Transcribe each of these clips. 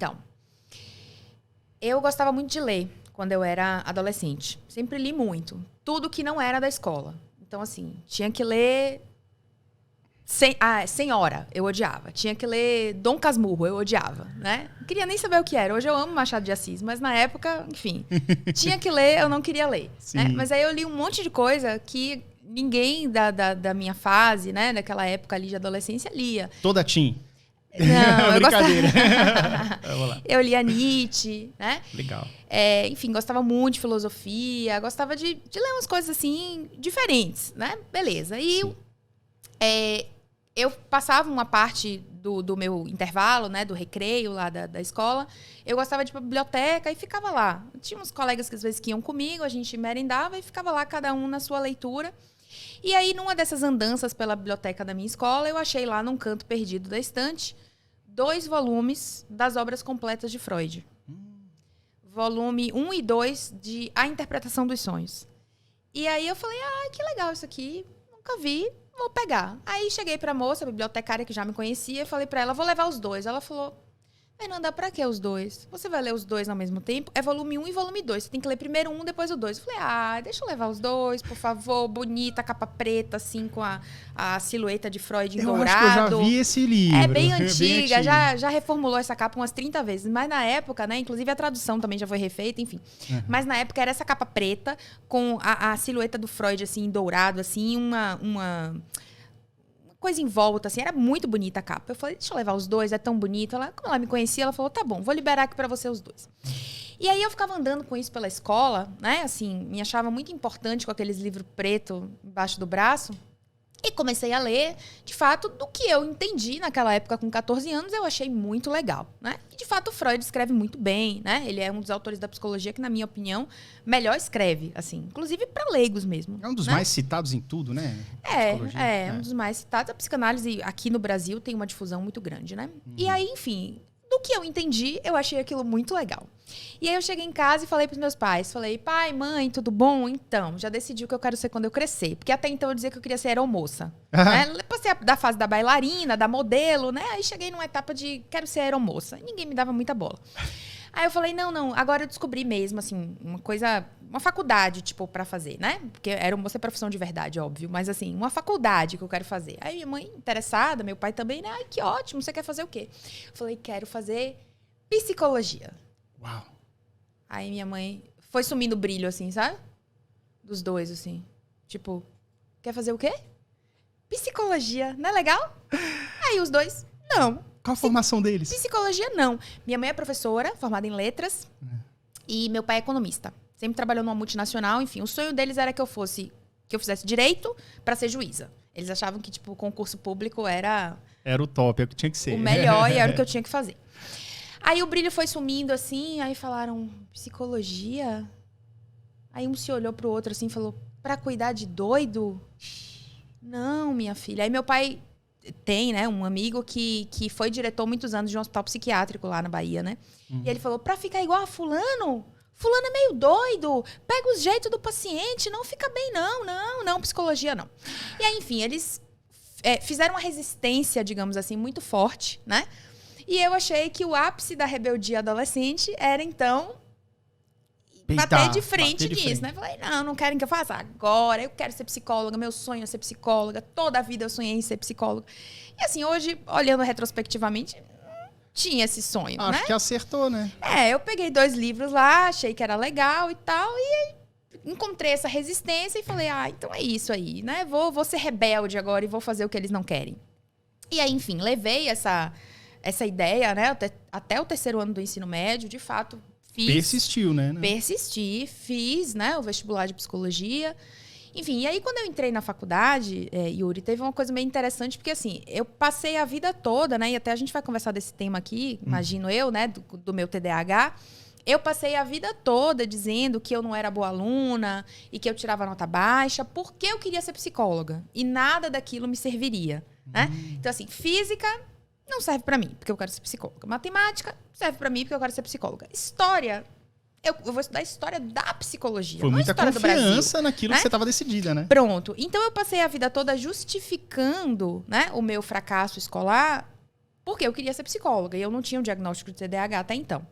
Então, eu gostava muito de ler quando eu era adolescente. Sempre li muito. Tudo que não era da escola. Então, assim, tinha que ler... Senhora, eu odiava. Tinha que ler Dom Casmurro, eu odiava, né? Não queria nem saber o que era. Hoje eu amo Machado de Assis, mas na época, enfim, tinha que ler, eu não queria ler. Né? Mas aí eu li um monte de coisa que ninguém da minha fase, né? Daquela época ali de adolescência, lia. Toda teen. Não, eu Brincadeira. gostava... Eu lia Nietzsche, né? Legal. Enfim, gostava muito de filosofia, gostava de ler umas coisas assim, diferentes, né? Beleza. E eu passava uma parte do meu intervalo, né, do recreio lá da escola, eu gostava de ir pra biblioteca e ficava lá. Tinha uns colegas que às vezes que iam comigo, a gente merendava e ficava lá, cada um na sua leitura. E aí, numa dessas andanças pela biblioteca da minha escola, eu achei lá num canto perdido da estante 2 volumes das obras completas de Freud. Volume 1 e 2 de A Interpretação dos Sonhos. E aí eu falei, que legal isso aqui, nunca vi. Vou pegar. Aí cheguei pra moça, a bibliotecária que já me conhecia, e falei pra ela, vou levar os 2. Ela falou, Fernanda, pra que os 2? Você vai ler os 2 ao mesmo tempo? É volume 1 e volume 2. Você tem que ler primeiro um, depois o 2. Eu falei, deixa eu levar os 2, por favor. Bonita, capa preta, assim, com a silhueta de Freud em dourado. Acho que eu já vi esse livro. É bem antiga, já reformulou essa capa umas 30 vezes. Mas na época, né, inclusive a tradução também já foi refeita, enfim. Mas na época era essa capa preta, com a silhueta do Freud, assim, em dourado, assim, uma coisa em volta, assim, era muito bonita a capa. Eu falei, deixa eu levar os 2, é tão bonito. Como ela me conhecia, ela falou, tá bom, vou liberar aqui pra você os 2. E aí eu ficava andando com isso pela escola, né, assim, me achava muito importante com aqueles livros preto embaixo do braço. E comecei a ler, de fato, do que eu entendi naquela época, com 14 anos, eu achei muito legal, né? E, de fato, o Freud escreve muito bem, né? Ele é um dos autores da psicologia que, na minha opinião, melhor escreve, assim. Inclusive para leigos mesmo. É um dos né? mais citados em tudo, né? Um dos mais citados. A psicanálise aqui no Brasil tem uma difusão muito grande, né? E aí, enfim, do que eu entendi, eu achei aquilo muito legal. E aí eu cheguei em casa e falei pros meus pais. Falei, pai, mãe, tudo bom? Então, já decidi o que eu quero ser quando eu crescer. Porque até então eu dizia que eu queria ser aeromoça. Né? Passei da fase da bailarina, da modelo, né? Aí cheguei numa etapa de quero ser aeromoça. E ninguém me dava muita bola. Aí eu falei, não, agora eu descobri mesmo, assim, uma faculdade, tipo, pra fazer, né? Porque aeromoça é profissão de verdade, óbvio. Mas, assim, uma faculdade que eu quero fazer. Aí minha mãe, interessada, meu pai também, né? Ai, que ótimo, você quer fazer o quê? Eu falei, quero fazer psicologia. Uau. Aí minha mãe foi sumindo o brilho, assim, sabe? Dos 2, assim. Tipo, quer fazer o quê? Psicologia, não é legal? Aí os 2, não. Qual a formação deles? Psicologia, não. Minha mãe é professora, formada em letras. E meu pai é economista. Sempre trabalhou numa multinacional, enfim. O sonho deles era que eu fizesse direito para ser juíza. Eles achavam que, tipo, o concurso público era... Era o top, é o que tinha que ser. O melhor e era o que eu tinha que fazer. Aí o brilho foi sumindo, assim, aí falaram, psicologia? Aí um se olhou pro outro, assim, e falou, pra cuidar de doido? Não, minha filha. Aí meu pai tem, né, um amigo que foi diretor muitos anos de um hospital psiquiátrico lá na Bahia, né? E ele falou, pra ficar igual a fulano é meio doido, pega os jeitos do paciente, não fica bem, não, psicologia não. E aí, enfim, eles fizeram uma resistência, digamos assim, muito forte, né? E eu achei que o ápice da rebeldia adolescente era, então, bater de frente nisso, né? Falei, não querem que eu faça agora, eu quero ser psicóloga, meu sonho é ser psicóloga, toda a vida eu sonhei em ser psicóloga. E assim, hoje, olhando retrospectivamente, tinha esse sonho, Acho que acertou, né? Eu peguei 2 livros lá, achei que era legal e tal, e encontrei essa resistência e falei, então é isso aí, né? Vou ser rebelde agora e vou fazer o que eles não querem. E aí, enfim, levei essa ideia, né? Até o 3º ano do ensino médio, de fato, Persistiu, né? Persisti, fiz, né, o vestibular de psicologia. Enfim, e aí quando eu entrei na faculdade, Yuri, teve uma coisa meio interessante, porque assim, eu passei a vida toda, né, e até a gente vai conversar desse tema aqui, imagino eu, né, do meu TDAH, eu passei a vida toda dizendo que eu não era boa aluna e que eu tirava nota baixa porque eu queria ser psicóloga. E nada daquilo me serviria, né? Então, assim, física não serve pra mim, porque eu quero ser psicóloga. Matemática serve pra mim, porque eu quero ser psicóloga. História, eu vou estudar história da psicologia. Foi não muita história confiança naquilo né? que você estava decidida, né? Pronto. Então, eu passei a vida toda justificando, né, o meu fracasso escolar Porque eu queria ser psicóloga e eu não tinha um diagnóstico de TDAH até então.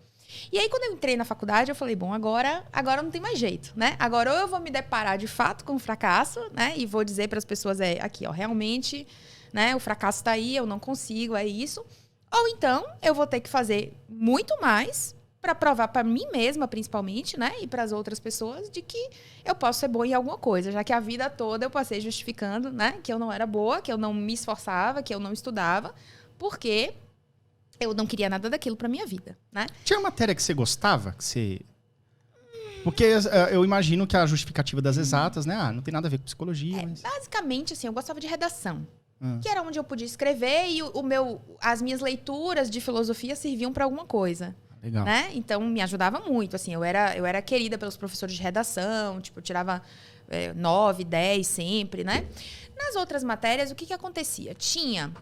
E aí, quando eu entrei na faculdade, eu falei, bom, agora não tem mais jeito, né? Agora ou eu vou me deparar de fato com o fracasso, né? E vou dizer para as pessoas, aqui, ó, realmente, né? O fracasso tá aí, eu não consigo, é isso. Ou então, eu vou ter que fazer muito mais para provar para mim mesma, principalmente, né? E para as outras pessoas, de que eu posso ser boa em alguma coisa. Já que a vida toda eu passei justificando, né? Que eu não era boa, que eu não me esforçava, que eu não estudava. Porque eu não queria nada daquilo pra minha vida, né? Tinha matéria que você gostava? Porque eu imagino que a justificativa das exatas, né? Não tem nada a ver com psicologia. Mas... Basicamente, assim, eu gostava de redação. Que era onde eu podia escrever e as minhas leituras de filosofia serviam pra alguma coisa. Legal. Né? Então, me ajudava muito. Assim, eu era querida pelos professores de redação. Tipo, eu tirava 9, 10 sempre, né? Nas outras matérias, o que acontecia? Tinha...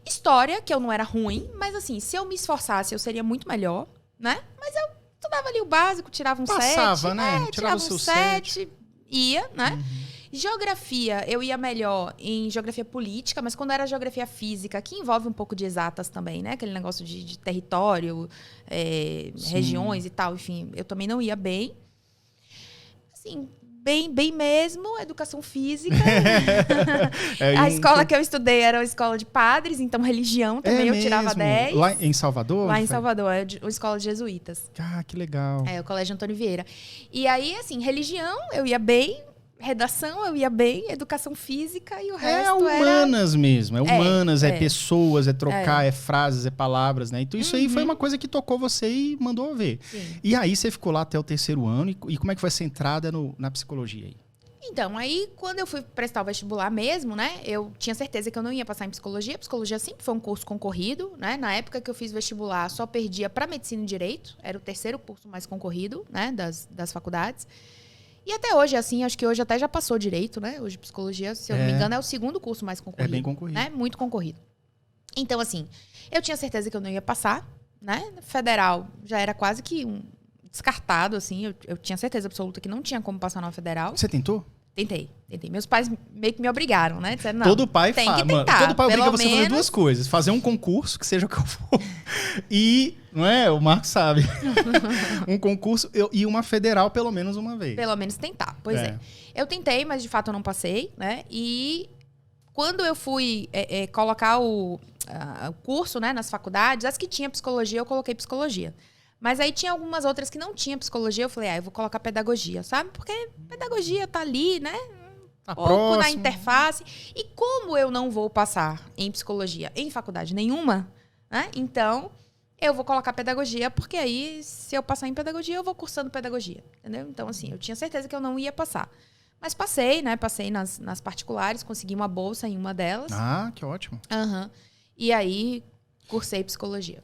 história, que eu não era ruim, mas assim, se eu me esforçasse, eu seria muito melhor, né? Mas eu estudava ali o básico, tirava um 7. Passava, né? Tirava o seu 7, ia, né? Geografia, eu ia melhor em geografia política, mas quando era geografia física, que envolve um pouco de exatas também, né? Aquele negócio de território, regiões e tal, enfim, eu também não ia bem. Assim... Bem mesmo, educação física. A escola que eu estudei era uma escola de padres, então religião também eu tirava 10. Lá em Salvador? Lá em Salvador, é uma escola de jesuítas. Ah, que legal. O Colégio Antônio Vieira. E aí, assim, religião eu ia bem, redação eu ia bem, educação física e o resto humanas mesmo. É humanas, pessoas, é trocar, é frases, é palavras, né? Então isso aí foi uma coisa que tocou você e mandou ver. Sim. E aí você ficou lá até o 3º ano e como é que foi essa entrada na psicologia aí? Então, aí quando eu fui prestar o vestibular mesmo, né? Eu tinha certeza que eu não ia passar em psicologia. Psicologia sempre foi um curso concorrido, né? Na época que eu fiz vestibular, só perdia para medicina e direito. Era o 3º curso mais concorrido, né? Das faculdades. E até hoje, assim, acho que hoje até já passou direito, né? Hoje psicologia, se eu não me engano, é o 2º curso mais concorrido. É bem concorrido. Né? Muito concorrido. Então, assim, eu tinha certeza que eu não ia passar, né? Federal já era quase que descartado, assim. Eu tinha certeza absoluta que não tinha como passar na federal. Você tentou? Tentei. Meus pais meio que me obrigaram, né? Disseram, não, todo pai tem que tentar. Todo pai obriga você a fazer 2 coisas. Fazer um concurso, que seja o que eu for. E, não é? O Marcos sabe. Um concurso e uma federal pelo menos uma vez. Pelo menos tentar. Pois é. Eu tentei, mas de fato eu não passei, né? E quando eu fui colocar o curso, né, nas faculdades, as que tinha psicologia, eu coloquei psicologia. Mas aí tinha algumas outras que não tinha psicologia, eu falei, eu vou colocar pedagogia, sabe? Porque pedagogia tá ali, né? Pouco na interface. E como eu não vou passar em psicologia em faculdade nenhuma, né? Então, eu vou colocar pedagogia, porque aí, se eu passar em pedagogia, eu vou cursando pedagogia, entendeu? Então, assim, eu tinha certeza que eu não ia passar. Mas passei, né? Passei nas particulares, consegui uma bolsa em uma delas. Ah, que ótimo. E aí, cursei psicologia.